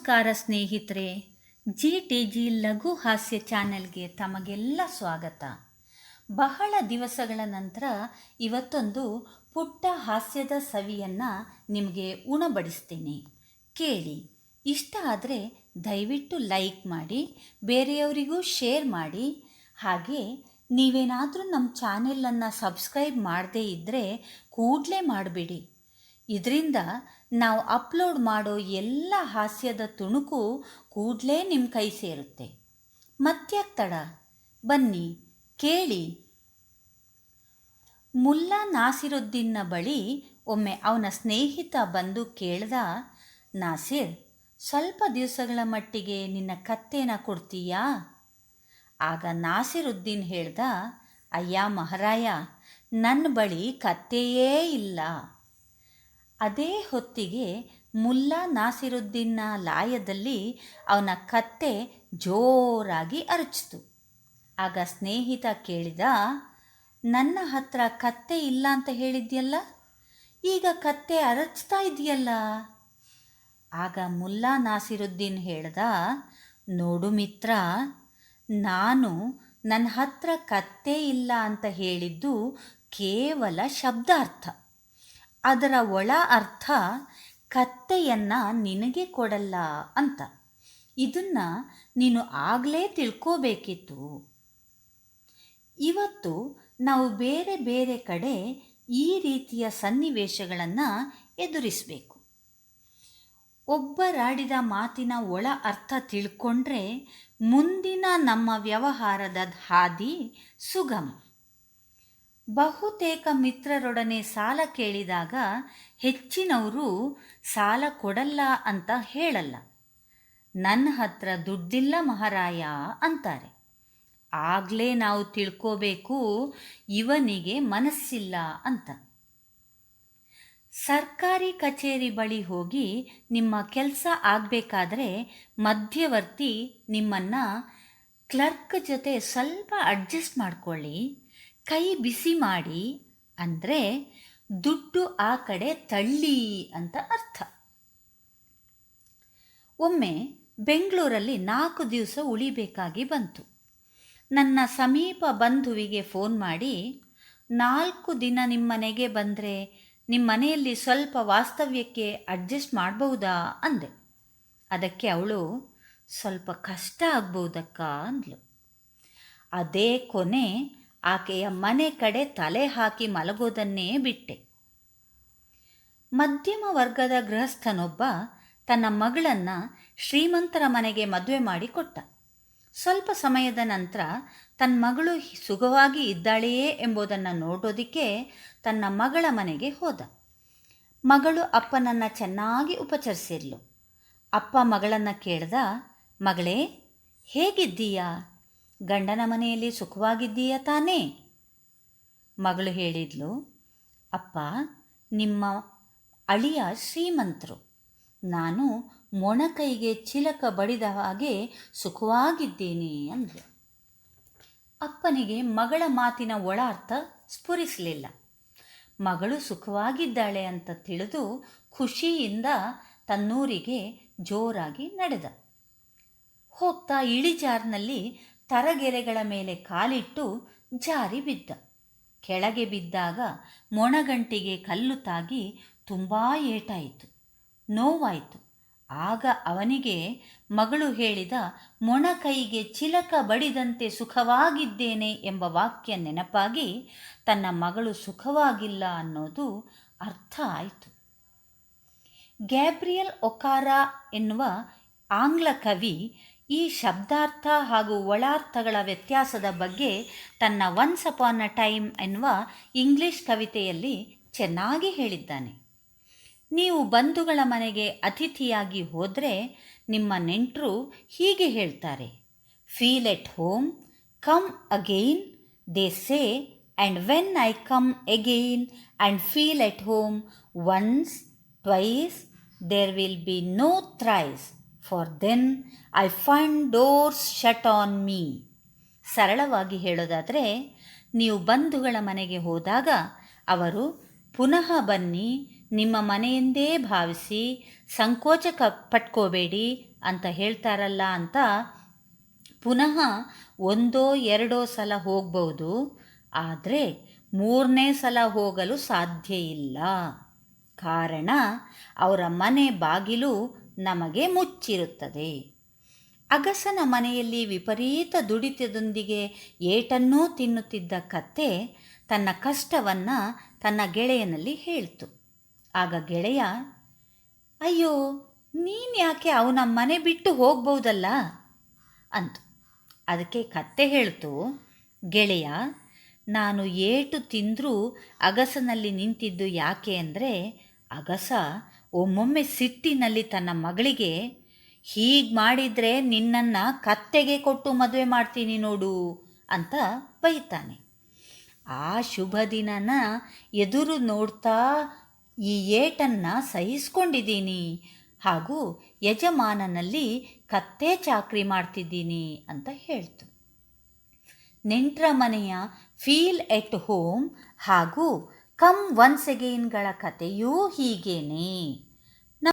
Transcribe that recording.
ನಮಸ್ಕಾರ ಸ್ನೇಹಿತರೆ, GTG ಲಘು ಹಾಸ್ಯ ಚಾನೆಲ್ಗೆ ತಮಗೆಲ್ಲ ಸ್ವಾಗತ. ಬಹಳ ದಿವಸಗಳ ನಂತರ ಇವತ್ತೊಂದು ಪುಟ್ಟ ಹಾಸ್ಯದ ಸವಿಯನ್ನು ನಿಮಗೆ ಉಣಬಡಿಸ್ತೀನಿ. ಕೇಳಿ. ಇಷ್ಟ ಆದರೆ ದಯವಿಟ್ಟು ಲೈಕ್ ಮಾಡಿ, ಬೇರೆಯವರಿಗೂ ಶೇರ್ ಮಾಡಿ. ಹಾಗೆ ನೀವೇನಾದರೂ ನಮ್ಮ ಚಾನೆಲನ್ನು ಸಬ್ಸ್ಕ್ರೈಬ್ ಮಾಡದೇ ಇದ್ದರೆ ಕೂಡಲೇ ಮಾಡಿಬಿಡಿ. ಇದರಿಂದ ನಾವು ಅಪ್ಲೋಡ್ ಮಾಡೋ ಎಲ್ಲ ಹಾಸ್ಯದ ತುಣುಕು ಕೂಡಲೇ ನಿಮ್ಮ ಕೈ ಸೇರುತ್ತೆ. ಮತ್ತ್ಯಾಕೆ ತಡ, ಬನ್ನಿ ಕೇಳಿ. ಮುಲ್ಲಾ ನಾಸಿರುದ್ದೀನ್ನ ಬಳಿ ಒಮ್ಮೆ ಅವನ ಸ್ನೇಹಿತ ಬಂದು ಕೇಳ್ದ, ನಾಸಿರ್, ಸ್ವಲ್ಪ ದಿವಸಗಳ ಮಟ್ಟಿಗೆ ನಿನ್ನ ಕತ್ತೇನ ಕೊಡ್ತೀಯಾ? ಆಗ ನಾಸಿರುದ್ದೀನ್ ಹೇಳ್ದ, ಅಯ್ಯ ಮಹಾರಾಯ, ನನ್ನ ಬಳಿ ಕತ್ತೆಯೇ ಇಲ್ಲ. ಅದೇ ಹೊತ್ತಿಗೆ ಮುಲ್ಲಾ ನಾಸಿರುದ್ದೀನ್ನ ಲಾಯದಲ್ಲಿ ಅವನ ಕತ್ತೆ ಜೋರಾಗಿ ಅರಚಿತು. ಆಗ ಸ್ನೇಹಿತ ಕೇಳಿದ, ನನ್ನ ಹತ್ರ ಕತ್ತೆ ಇಲ್ಲ ಅಂತ ಹೇಳಿದ್ಯಲ್ಲ, ಈಗ ಕತ್ತೆ ಅರಚ್ತಾ ಇದೆಯಲ್ಲ? ಆಗ ಮುಲ್ಲಾ ನಾಸಿರುದ್ದೀನ್ ಹೇಳ್ದ, ನೋಡು ಮಿತ್ರ, ನಾನು ನನ್ನ ಹತ್ರ ಕತ್ತೆ ಇಲ್ಲ ಅಂತ ಹೇಳಿದ್ದು ಕೇವಲ ಶಬ್ದಾರ್ಥ. ಅದರ ಒಳ ಅರ್ಥ ಕತ್ತೆಯನ್ನು ನಿನಗೆ ಕೊಡಲ್ಲ ಅಂತ. ಇದನ್ನು ನೀನು ಆಗಲೇ ತಿಳ್ಕೋಬೇಕಿತ್ತು. ಇವತ್ತು ನಾವು ಬೇರೆ ಬೇರೆ ಕಡೆ ಈ ರೀತಿಯ ಸನ್ನಿವೇಶಗಳನ್ನು ಎದುರಿಸಬೇಕು. ಒಬ್ಬರಾಡಿದ ಮಾತಿನ ಒಳ ಅರ್ಥ ತಿಳ್ಕೊಂಡ್ರೆ ಮುಂದಿನ ನಮ್ಮ ವ್ಯವಹಾರದ ಹಾದಿ ಸುಗಮ. ಬಹುತೇಕ ಮಿತ್ರರೊಡನೆ ಸಾಲ ಕೇಳಿದಾಗ ಹೆಚ್ಚಿನವರು ಸಾಲ ಕೊಡಲ್ಲ ಅಂತ ಹೇಳಲ್ಲ, ನನ್ನ ಹತ್ರ ದುಡ್ಡಿಲ್ಲ ಮಹಾರಾಯ ಅಂತಾರೆ. ಆಗಲೇ ನಾವು ತಿಳ್ಕೋಬೇಕು ಇವನಿಗೆ ಮನಸ್ಸಿಲ್ಲ ಅಂತ. ಸರ್ಕಾರಿ ಕಚೇರಿ ಬಳಿ ಹೋಗಿ ನಿಮ್ಮ ಕೆಲಸ ಆಗಬೇಕಾದ್ರೆ ಮಧ್ಯವರ್ತಿ ನಿಮ್ಮನ್ನು ಕ್ಲರ್ಕ್ ಜೊತೆ ಸ್ವಲ್ಪ ಅಡ್ಜಸ್ಟ್ ಮಾಡ್ಕೊಳ್ಳಿ, ಕೈ ಬಿಸಿ ಮಾಡಿ ಅಂದರೆ ದುಡ್ಡು ಆ ಕಡೆ ತಳ್ಳಿ ಅಂತ ಅರ್ಥ. ಒಮ್ಮೆ ಬೆಂಗಳೂರಲ್ಲಿ 4 ದಿವಸ ಉಳಿಬೇಕಾಗಿ ಬಂತು. ನನ್ನ ಸಮೀಪ ಬಂಧುವಿಗೆ ಫೋನ್ ಮಾಡಿ, 4 ದಿನ ನಿಮ್ಮ ಮನೆಗೆ ಬಂದರೆ ನಿಮ್ಮ ಮನೆಯಲ್ಲಿ ಸ್ವಲ್ಪ ವಾಸ್ತವ್ಯಕ್ಕೆ ಅಡ್ಜಸ್ಟ್ ಮಾಡಬಹುದಾ ಅಂದೆ. ಅದಕ್ಕೆ ಅವಳು, ಸ್ವಲ್ಪ ಕಷ್ಟ ಆಗ್ಬೋದಕ್ಕ ಅಂದ್ಲು. ಅದೇ ಕೊನೆ ಆಕೆಯ ಮನೆ ಕಡೆ ತಲೆ ಹಾಕಿ ಮಲಗೋದನ್ನೇ ಬಿಟ್ಟೆ. ಮಧ್ಯಮ ವರ್ಗದ ಗೃಹಸ್ಥನೊಬ್ಬ ತನ್ನ ಮಗಳನ್ನು ಶ್ರೀಮಂತರ ಮನೆಗೆ ಮದುವೆ ಮಾಡಿ ಕೊಟ್ಟ. ಸ್ವಲ್ಪ ಸಮಯದ ನಂತರ ತನ್ನ ಮಗಳು ಸುಖವಾಗಿ ಇದ್ದಾಳೆಯೇ ಎಂಬುದನ್ನು ನೋಡೋದಕ್ಕೆ ತನ್ನ ಮಗಳ ಮನೆಗೆ ಹೋದ. ಮಗಳು ಅಪ್ಪನನ್ನು ಚೆನ್ನಾಗಿ ಉಪಚರಿಸಿದ್ಲು. ಅಪ್ಪ ಮಗಳನ್ನು ಕೇಳ್ದ, ಮಗಳೇ, ಹೇಗಿದ್ದೀಯಾ? ಗಂಡನ ಮನೆಯಲ್ಲಿ ಸುಖವಾಗಿದ್ದೀಯಾ ತಾನೇ? ಮಗಳು ಹೇಳಿದ್ಲು, ಅಪ್ಪ, ನಿಮ್ಮ ಅಳಿಯ ಶ್ರೀಮಂತರು, ನಾನು ಮೊಣಕೈಗೆ ಚಿಲಕ ಬಡಿದ ಹಾಗೆ ಸುಖವಾಗಿದ್ದೀನಿ ಅಂದ್ಲು. ಅಪ್ಪನಿಗೆ ಮಗಳ ಮಾತಿನ ಒಳ ಅರ್ಥ ಸ್ಫುರಿಸಲಿಲ್ಲ. ಮಗಳು ಸುಖವಾಗಿದ್ದಾಳೆ ಅಂತ ತಿಳಿದು ಖುಷಿಯಿಂದ ತನ್ನೂರಿಗೆ ಜೋರಾಗಿ ನಡೆದ. ಹೋಗ್ತಾ ಇಳಿಜಾರಿನಲ್ಲಿ ತರಗೆರೆಗಳ ಮೇಲೆ ಕಾಲಿಟ್ಟು ಜಾರಿ ಬಿದ್ದ. ಕೆಳಗೆ ಬಿದ್ದಾಗ ಮೊಣಗಂಟಿಗೆ ಕಲ್ಲು ತಾಗಿ ತುಂಬ ಏಟಾಯಿತು, ನೋವಾಯಿತು. ಆಗ ಅವನಿಗೆ ಮಗಳು ಹೇಳಿದ ಮೊಣಕೈಗೆ ಚಿಲಕ ಬಡಿದಂತೆ ಸುಖವಾಗಿದ್ದೇನೆ ಎಂಬ ವಾಕ್ಯ ನೆನಪಾಗಿ ತನ್ನ ಮಗಳು ಸುಖವಾಗಿಲ್ಲ ಅನ್ನೋದು ಅರ್ಥ ಆಯಿತು. ಗ್ಯಾಬ್ರಿಯಲ್ ಒಕಾರಾ ಎನ್ನುವ ಆಂಗ್ಲ ಕವಿ ಈ ಶಬ್ದಾರ್ಥ ಹಾಗೂ ಒಳಾರ್ಥಗಳ ವ್ಯತ್ಯಾಸದ ಬಗ್ಗೆ ತನ್ನ ಒನ್ಸ್ ಅಪಾನ್ ಅ ಟೈಮ್ ಎನ್ನುವ ಇಂಗ್ಲಿಷ್ ಕವಿತೆಯಲ್ಲಿ ಚೆನ್ನಾಗಿ ಹೇಳಿದ್ದಾನೆ. ನೀವು ಬಂಧುಗಳ ಮನೆಗೆ ಅತಿಥಿಯಾಗಿ ಹೋದರೆ ನಿಮ್ಮ ನೆಂಟರು ಹೀಗೆ ಹೇಳ್ತಾರೆ, feel at home, come again, they say, and when I come again and feel at home once, twice, there will be no thrice, for then I find doors shut on me. ಸರಳವಾಗಿ ಹೇಳೋದಾದರೆ, ನೀವು ಬಂಧುಗಳ ಮನೆಗೆ ಹೋದಾಗ ಅವರು ಪುನಃ ಬನ್ನಿ, ನಿಮ್ಮ ಮನೆಯೆಂದೇ ಭಾವಿಸಿ ಸಂಕೋಚ ಪಟ್ಕೋಬೇಡಿ ಅಂತ ಹೇಳ್ತಾರಲ್ಲ ಅಂತ ಪುನಃ ಒಂದೋ ಎರಡೋ ಸಲ ಹೋಗ್ಬೋದು, ಆದರೆ ಮೂರನೇ ಸಲ ಹೋಗಲು ಸಾಧ್ಯ ಇಲ್ಲ. ಕಾರಣ ಅವರ ಮನೆ ಬಾಗಿಲು ನಮಗೆ ಮುಚ್ಚಿರುತ್ತದೆ. ಅಗಸನ ಮನೆಯಲ್ಲಿ ವಿಪರೀತ ದುಡಿತದೊಂದಿಗೆ ಏಟನ್ನೂ ತಿನ್ನುತ್ತಿದ್ದ ಕತ್ತೆ ತನ್ನ ಕಷ್ಟವನ್ನು ತನ್ನ ಗೆಳೆಯನಲ್ಲಿ ಹೇಳ್ತು. ಆಗ ಗೆಳೆಯ, ಅಯ್ಯೋ, ನೀನು ಯಾಕೆ ಅವನ ಮನೆ ಬಿಟ್ಟು ಹೋಗ್ಬೋದಲ್ಲ ಅಂತು. ಅದಕ್ಕೆ ಕತ್ತೆ ಹೇಳ್ತು, ಗೆಳೆಯ, ನಾನು ಏಟು ತಿಂದರೂ ಅಗಸನಲ್ಲಿ ನಿಂತಿದ್ದು ಯಾಕೆ ಅಂದರೆ, ಅಗಸ ಒಮ್ಮೊಮ್ಮೆ ಸಿಟ್ಟಿನಲ್ಲಿ ತನ್ನ ಮಗಳಿಗೆ, ಹೀಗೆ ಮಾಡಿದರೆ ನಿನ್ನನ್ನು ಕತ್ತೆಗೆ ಕೊಟ್ಟು ಮದುವೆ ಮಾಡ್ತೀನಿ ನೋಡು ಅಂತ ಬೈತಾನೆ. ಆ ಶುಭ ದಿನನ ಎದುರು ನೋಡ್ತಾ ಈ ಏಟನ್ನು ಸಹಿಸ್ಕೊಂಡಿದ್ದೀನಿ ಹಾಗೂ ಯಜಮಾನನಲ್ಲಿ ಕತ್ತೆ ಚಾಕ್ರಿ ಮಾಡ್ತಿದ್ದೀನಿ ಅಂತ ಹೇಳ್ತು. ನೆಂಟ್ರ ಮನೆಯ ಫೀಲ್ ಎಟ್ ಹೋಮ್ ಹಾಗೂ ಕಮ್ ಒನ್ಸ್ ಅಗೇನ್ಗಳ ಕಥೆಯೂ ಹೀಗೇನೆ.